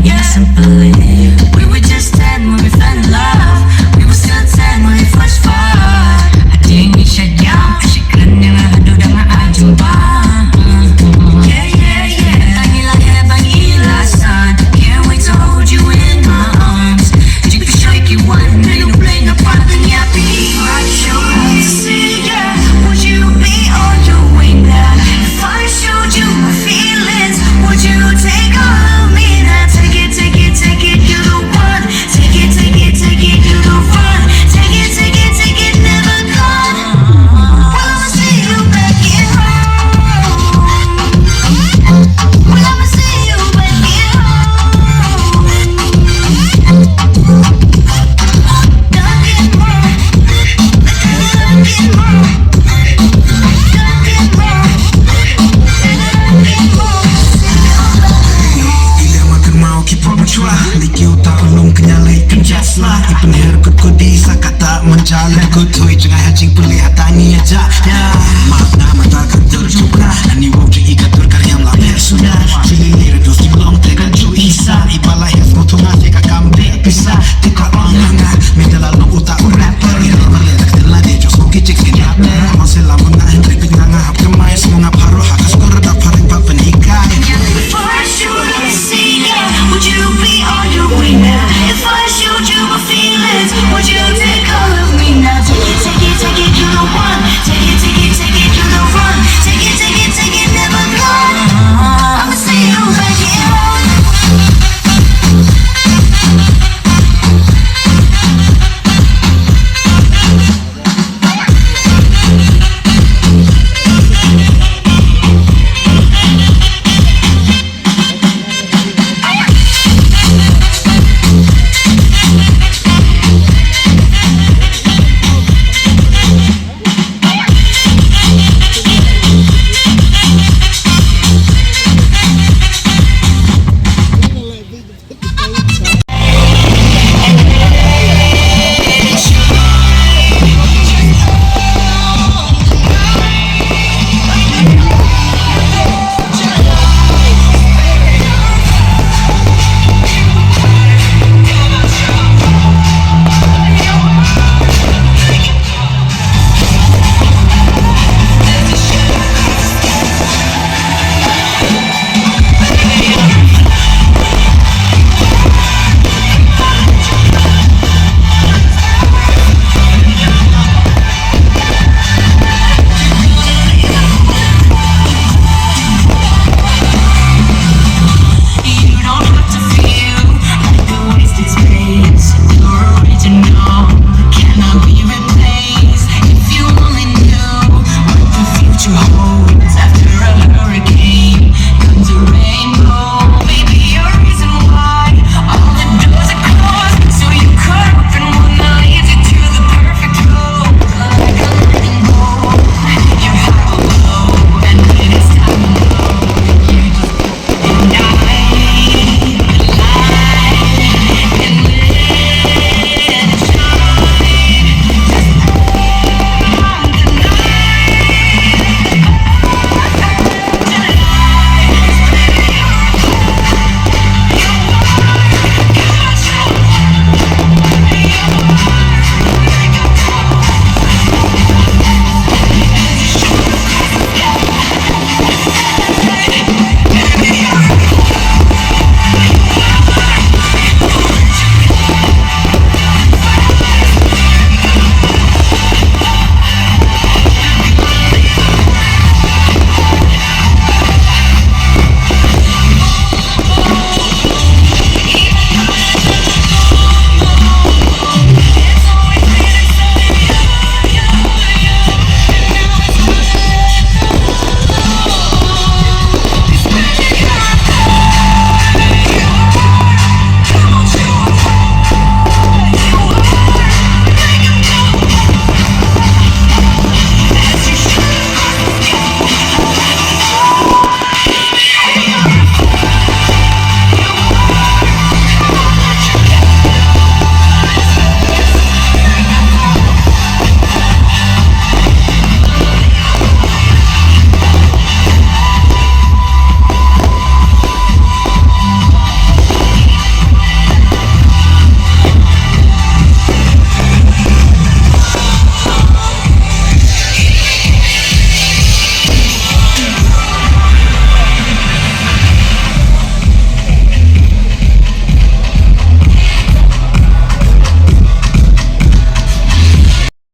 Yeah, simply we were just 10 when we fell in love. We were still 10 when we first fought. Hati ini syadam, asyikkan yang hadu dan ma'ajumba. Yeah, yeah, yeah. Tangilah ya, bangilah san. Can't wait to hold you in my arms. Jika shake you one, no play no part in your beat. I show you see, yeah. Would you be on your way now? If I showed you my feelings, would you take all of me now? Take it, take it, take it, you're the one. Take it, take it, take it, you're the one. Take it, take it, take it, never gone. Will I see you back at home? Will I see you back at home? Don't get wrong. Don't get wrong. Don't get wrong. Bila makan mau kipa bercua Liki utak belum kenyalai kenjas lah Ipen herkut ku di sakata mencala Kutui jangan hajing pelihatan ni aja Ya maaf nama takkan terjumpa Ani wau cik igatur karyam lah personal Cili lira dosti